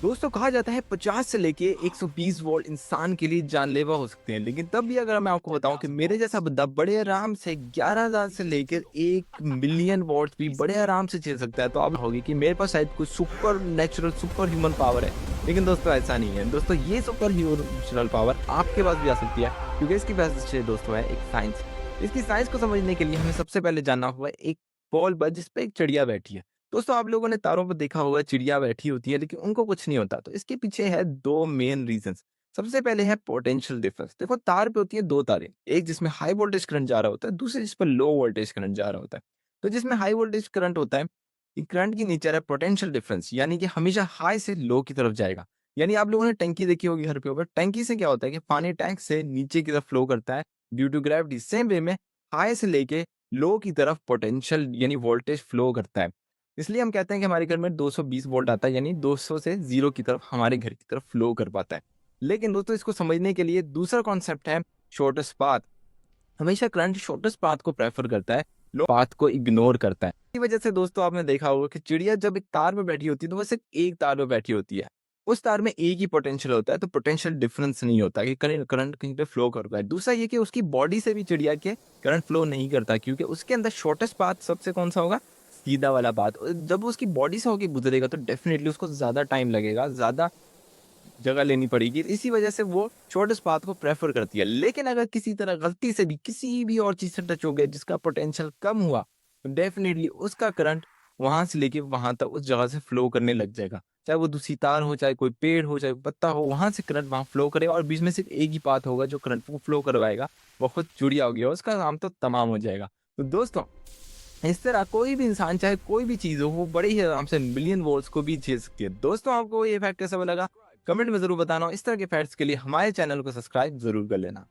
दोस्तों कहा जाता है 50 से लेके 120 वोल्ट इंसान के लिए जानलेवा हो सकते हैं, लेकिन तब भी अगर मैं आपको बताऊं कि मेरे जैसा बंदा बड़े आराम से 11,000 से लेकर 1 मिलियन वोल्ट भी बड़े आराम से झेल सकता है, तो आप होगी कि मेरे पास शायद कुछ super natural super human power है। लेकिन दोस्तों ऐसा नहीं है दोस्तों, ये सुपर ह्यूमन पावर आपके पास भी आ सकती है, क्योंकि इसकी वजह दोस्तों है एक साइंस। इसकी साइंस को समझने के लिए हमें सबसे पहले जानना होगा एक बॉल पर जिसपे एक चिड़िया बैठी है। दोस्तों आप लोगों ने तारों पर देखा होगा चिड़िया बैठी होती है, लेकिन उनको कुछ नहीं होता। तो इसके पीछे है दो मेन रीजंस। सबसे पहले है पोटेंशियल डिफरेंस। देखो तार पे होती है दो तारें, एक जिसमें हाई वोल्टेज करंट जा रहा होता है, दूसरे जिस पर लो वोल्टेज करंट जा रहा होता है। तो जिसमें हाई वोल्टेज करंट होता है, ये करंट की नेचर है पोटेंशियल डिफरेंस, यानी कि हमेशा हाई से लो की तरफ जाएगा। यानी आप लोगों ने टंकी देखी होगी घर पे ऊपर, टंकी से क्या होता है कि पानी टैंक से नीचे की तरफ फ्लो करता है due to gravity. Same way में हाई से लेके लो की तरफ पोटेंशियल यानी वोल्टेज फ्लो करता है। इसलिए हम कहते हैं कि हमारे घर में 220 वोल्ट आता है, यानी 200 से 0 की तरफ हमारे घर की तरफ फ्लो कर पाता है। लेकिन दोस्तों इसको समझने के लिए दूसरा कॉन्सेप्ट है शॉर्टेस्ट पाथ। हमेशा करंट शॉर्टेस्ट पाथ को प्रेफर करता है, लो पाथ को इग्नोर करता है। इसी वजह से दोस्तों आपने देखा होगा कि चिड़िया जब एक तार में बैठी होती है तो वो सिर्फ एक तार में बैठी होती है। उस तार में एक ही पोटेंशियल होता है, तो पोटेंशियल डिफरेंस नहीं होता कि करंट करंट कहीं पे फ्लो कर रहा है। दूसरा ये कि उसकी बॉडी से भी चिड़िया के करंट फ्लो नहीं करता, क्योंकि उसके अंदर शॉर्टेस्ट पाथ सबसे कौन सा होगा, सीधा वाला पाथ। जब वो उसकी बॉडी से होके गुजरेगा तो डेफिनेटली उसको ज्यादा टाइम लगेगा, ज्यादा जगह लेनी पड़ेगी। इसी वजह से वो शॉर्टेस्ट पाथ को प्रेफर करती है। लेकिन अगर किसी तरह गलती से भी किसी भी और चीज से टच हो गया जिसका पोटेंशियल कम हुआ, तो डेफिनेटली उसका करंट वहां से लेके वहां तक उस जगह से फ्लो करने लग जाएगा। चाहे वो दूसरी तार हो, चाहे कोई पेड़ हो, चाहे पत्ता हो, वहां से करंट वहां फ्लो करेगा और बीच में सिर्फ एक ही पाथ होगा जो करंट को फ्लो करवाएगा। वो खुद जुड़िया हो गया, उसका काम तो तमाम हो जाएगा। तो दोस्तों इस तरह कोई भी इंसान चाहे कोई भी चीज़ हो, वो बड़े ही आराम से मिलियन वोल्ट्स को भी झेल सकती है। दोस्तों आपको ये फैक्ट कैसा लगा, कमेंट में ज़रूर बताना। इस तरह के फैक्ट्स के लिए हमारे चैनल को सब्सक्राइब ज़रूर कर लेना।